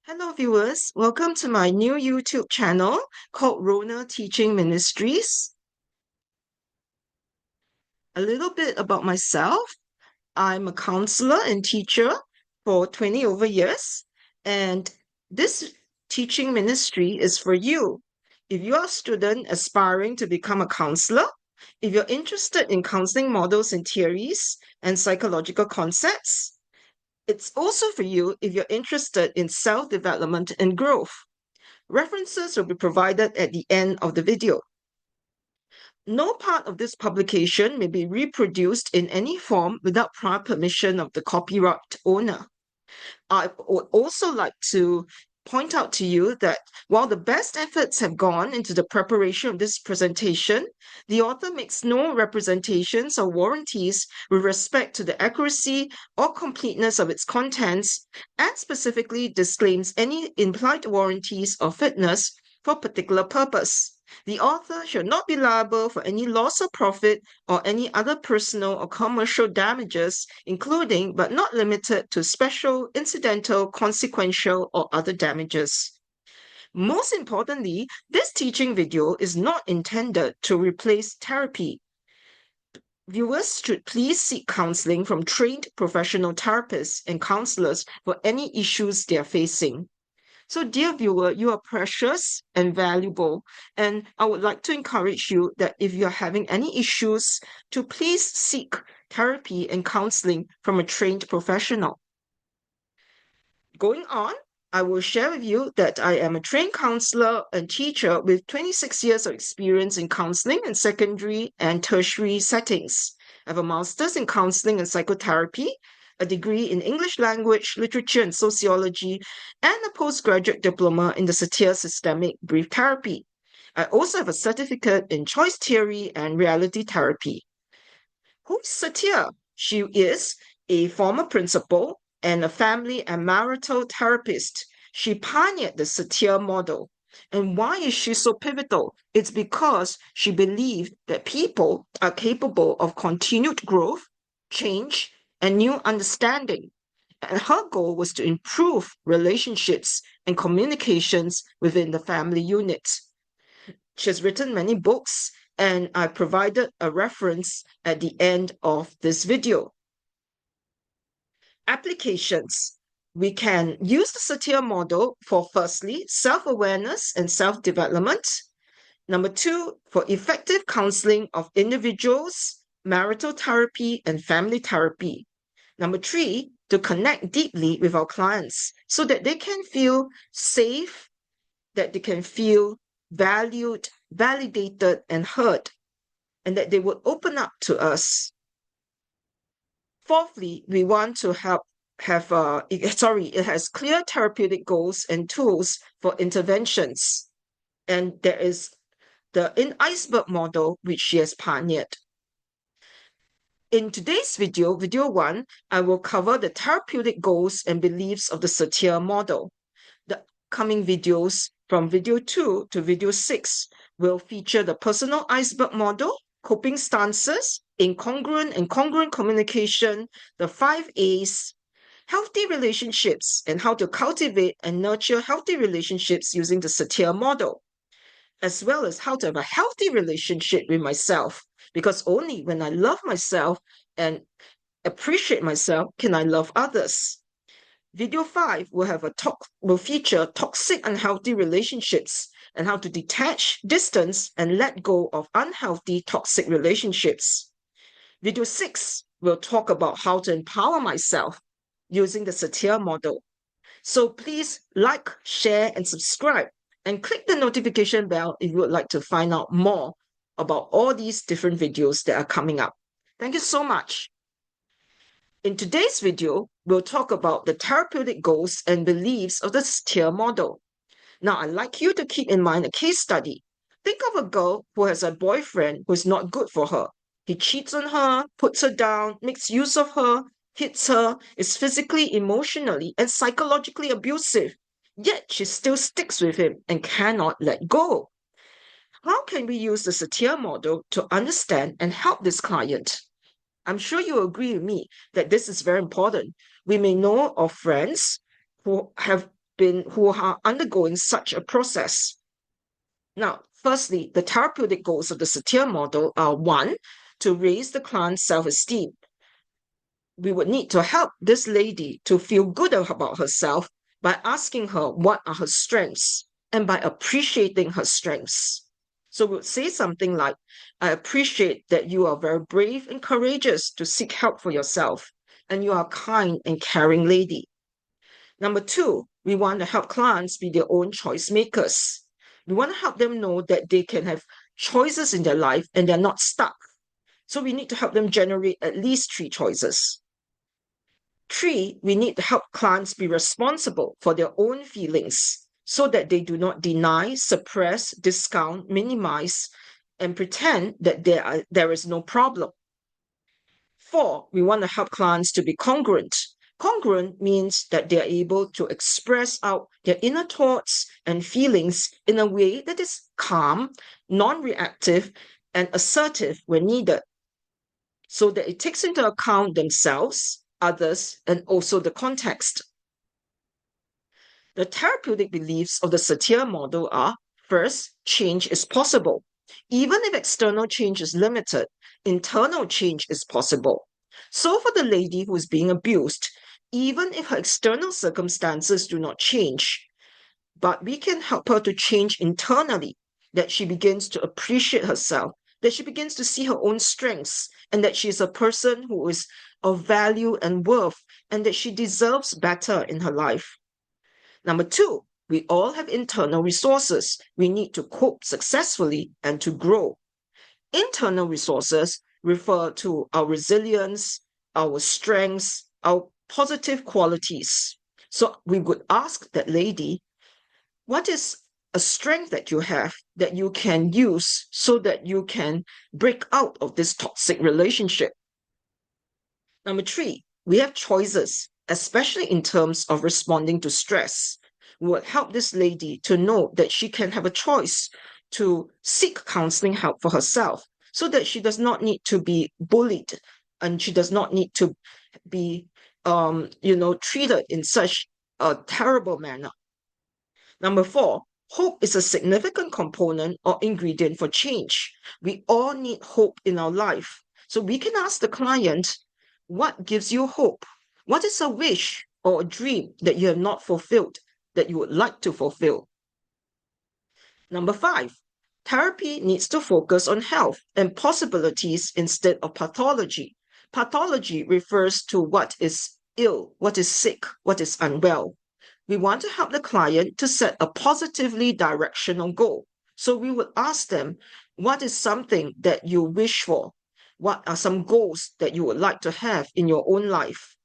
Hello, viewers. Welcome to my new YouTube channel called Rona Teaching Ministries. A little bit about myself. I'm a counselor and teacher for 20 over years, and this teaching ministry is for you. If you are a student aspiring to become a counselor, if you're interested in counseling models and theories and psychological concepts, it's also for you if you're interested in self-development and growth. References will be provided at the end of the video. No part of this publication may be reproduced in any form without prior permission of the copyright owner. I would also like to point out to you that while the best efforts have gone into the preparation of this presentation, the author makes no representations or warranties with respect to the accuracy or completeness of its contents, and specifically disclaims any implied warranties or fitness for particular purpose. The author shall not be liable for any loss or profit or any other personal or commercial damages, including but not limited to special, incidental, consequential, or other damages. Most importantly, this teaching video is not intended to replace therapy. Viewers should please seek counseling from trained professional therapists and counselors for any issues they are facing. So, dear viewer, you are precious and valuable. And I would like to encourage you that if you're having any issues, to please seek therapy and counseling from a trained professional. Going on, I will share with you that I am a trained counselor and teacher with 26 years of experience in counseling in secondary and tertiary settings. I have a master's in counseling and psychotherapy, a degree in English language, literature, and sociology, and a postgraduate diploma in the Satir Systemic Brief Therapy. I also have a certificate in choice theory and reality therapy. Who's Satir? She is a former principal and a family and marital therapist. She pioneered the Satir model. And why is she so pivotal? It's because she believed that people are capable of continued growth, change, and new understanding. And her goal was to improve relationships and communications within the family unit. She has written many books, and I provided a reference at the end of this video. Applications. We can use the Satir model for, firstly, self-awareness and self-development. Number two, for effective counseling of individuals, marital therapy, and family therapy. Number three, to connect deeply with our clients so that they can feel safe, that they can feel valued, validated, and heard, and that they would open up to us. Fourthly, we want to it has clear therapeutic goals and tools for interventions. And there is the iceberg model, which she has pioneered. In today's video, video 1, I will cover the therapeutic goals and beliefs of the Satir model. The coming videos from video 2 to video 6 will feature the personal iceberg model, coping stances, incongruent and congruent communication, the 5 A's, healthy relationships, and how to cultivate and nurture healthy relationships using the Satir model, as well as how to have a healthy relationship with myself. Because only when I love myself and appreciate myself can I love others. Video 5 will feature toxic unhealthy relationships and how to detach, distance, and let go of unhealthy toxic relationships. Video 6 will talk about how to empower myself using the Satir model. So please like, share, and subscribe, and click the notification bell if you would like to find out more about all these different videos that are coming up. Thank you so much. In today's video, we'll talk about the therapeutic goals and beliefs of the Satir model. Now, I'd like you to keep in mind a case study. Think of a girl who has a boyfriend who is not good for her. He cheats on her, puts her down, makes use of her, hits her, is physically, emotionally, and psychologically abusive. Yet she still sticks with him and cannot let go. How can we use the Satir model to understand and help this client? I'm sure you agree with me that this is very important. We may know of friends who have who are undergoing such a process. Now, firstly, the therapeutic goals of the Satir model are: one, to raise the client's self-esteem. We would need to help this lady to feel good about herself by asking her what are her strengths and by appreciating her strengths. So we would say something like, I appreciate that you are very brave and courageous to seek help for yourself, and you are a kind and caring lady. Number two, we want to help clients be their own choice makers. We want to help them know that they can have choices in their life and they're not stuck. So we need to help them generate at least 3 choices. 3, we need to help clients be responsible for their own feelings so that they do not deny, suppress, discount, minimize, and pretend that there is no problem. 4, we want to help clients to be congruent. Congruent means that they are able to express out their inner thoughts and feelings in a way that is calm, non-reactive, and assertive when needed, so that it takes into account themselves, others, and also the context. The therapeutic beliefs of the Satir model are: first, change is possible. Even if external change is limited, internal change is possible. So for the lady who is being abused, even if her external circumstances do not change, but we can help her to change internally, that she begins to appreciate herself, that she begins to see her own strengths, and that she is a person who is of value and worth, and that she deserves better in her life. Number 2, we all have internal resources we need to cope successfully and to grow. Internal resources refer to our resilience, our strengths, our positive qualities. So we would ask that lady, what is a strength that you have that you can use so that you can break out of this toxic relationship? Number 3, we have choices, especially in terms of responding to stress. We would help this lady to know that she can have a choice to seek counseling help for herself so that she does not need to be bullied and she does not need to be treated in such a terrible manner. Number 4, hope is a significant component or ingredient for change. We all need hope in our life. So we can ask the client, what gives you hope? What is a wish or a dream that you have not fulfilled that you would like to fulfill? Number 5, therapy needs to focus on health and possibilities instead of pathology. Pathology refers to what is ill, what is sick, what is unwell. We want to help the client to set a positively directional goal. So we would ask them, what is something that you wish for? What are some goals that you would like to have in your own life?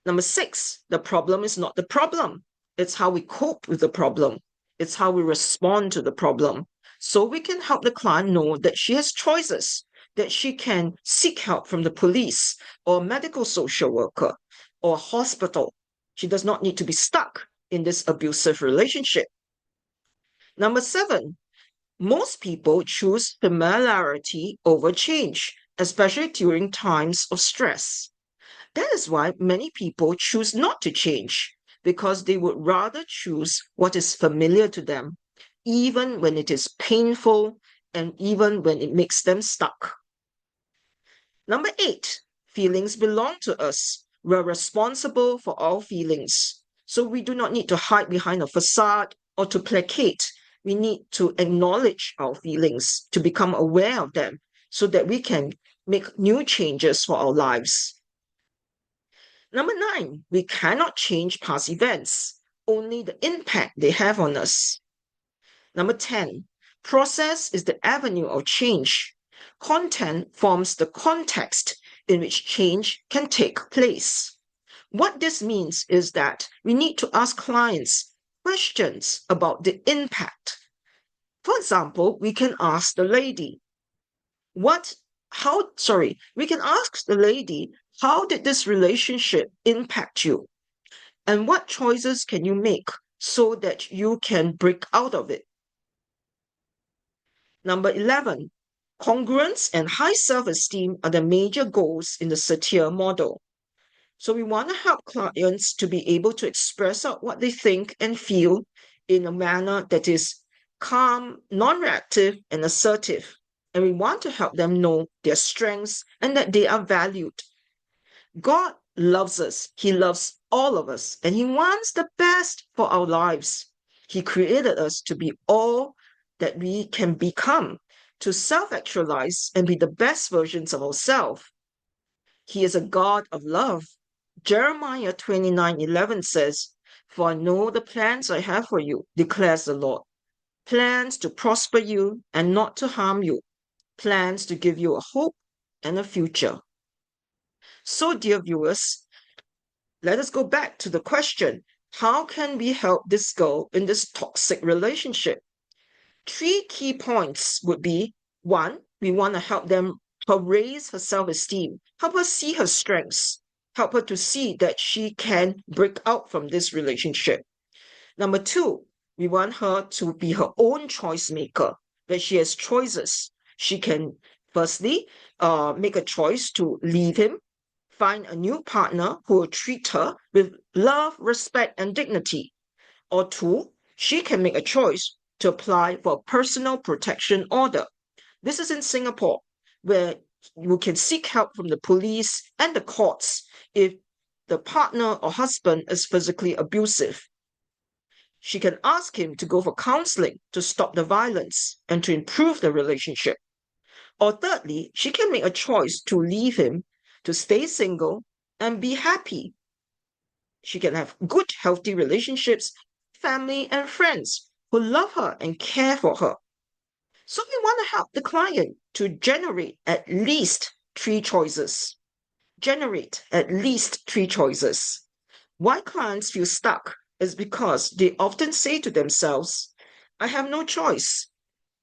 Number 6, the problem is not the problem. It's how we cope with the problem. It's how we respond to the problem. So we can help the client know that she has choices, that she can seek help from the police or medical social worker or hospital. She does not need to be stuck in this abusive relationship. Number 7, most people choose familiarity over change, especially during times of stress. That is why many people choose not to change, because they would rather choose what is familiar to them, even when it is painful and even when it makes them stuck. Number 8, feelings belong to us. We're responsible for our feelings. So we do not need to hide behind a facade or to placate. We need to acknowledge our feelings, to become aware of them so that we can make new changes for our lives. Number 9, we cannot change past events, only the impact they have on us. Number 10, process is the avenue of change. Content forms the context in which change can take place. What this means is that we need to ask clients questions about the impact. For example, we can ask the lady, how did this relationship impact you? And what choices can you make so that you can break out of it? Number 11, congruence and high self-esteem are the major goals in the Satir model. So we want to help clients to be able to express out what they think and feel in a manner that is calm, non-reactive, and assertive. And we want to help them know their strengths and that they are valued. God loves us. He loves all of us, and He wants the best for our lives. He created us to be all that we can become, to self-actualize and be the best versions of ourselves. He is a God of love. Jeremiah 29:11 says, "For I know the plans I have for you, declares the Lord. Plans to prosper you and not to harm you. Plans to give you a hope and a future." So, dear viewers, let us go back to the question, how can we help this girl in this toxic relationship? 3 key points would be, 1, we want to help her raise her self-esteem, help her see her strengths, help her to see that she can break out from this relationship. Number 2, we want her to be her own choice maker, that she has choices. She can firstly make a choice to leave him, find a new partner who will treat her with love, respect, and dignity. Or 2, she can make a choice to apply for a personal protection order. This is in Singapore, where you can seek help from the police and the courts if the partner or husband is physically abusive. She can ask him to go for counseling to stop the violence and to improve the relationship. Or thirdly, she can make a choice to leave him, to stay single and be happy. She can have good, healthy relationships, family and friends who love her and care for her. So we want to help the client to generate at least 3 choices. Generate at least 3 choices. Why clients feel stuck is because they often say to themselves, I have no choice.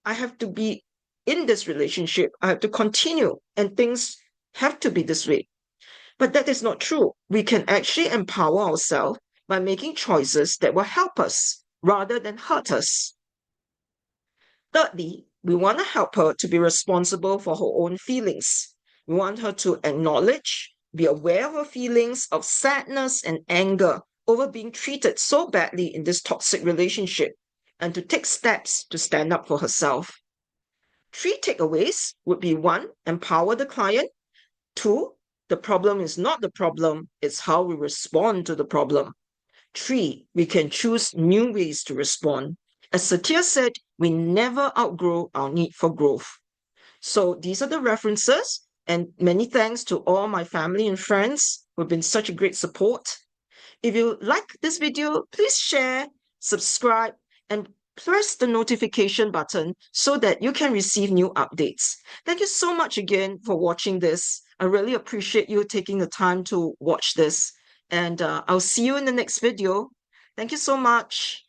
I have to be in this relationship. I have to continue, and things have to be this way. But that is not true. We can actually empower ourselves by making choices that will help us rather than hurt us. Thirdly, we want to help her to be responsible for her own feelings. We want her to acknowledge, be aware of her feelings of sadness and anger over being treated so badly in this toxic relationship, and to take steps to stand up for herself. 3 takeaways would be: 1, empower the client. 2, the problem is not the problem, it's how we respond to the problem. 3, we can choose new ways to respond. As Satir said, we never outgrow our need for growth. So these are the references, and many thanks to all my family and friends who have been such a great support. If you like this video, please share, subscribe, and press the notification button so that you can receive new updates. Thank you so much again for watching this. I really appreciate you taking the time to watch this. And I'll see you in the next video. Thank you so much.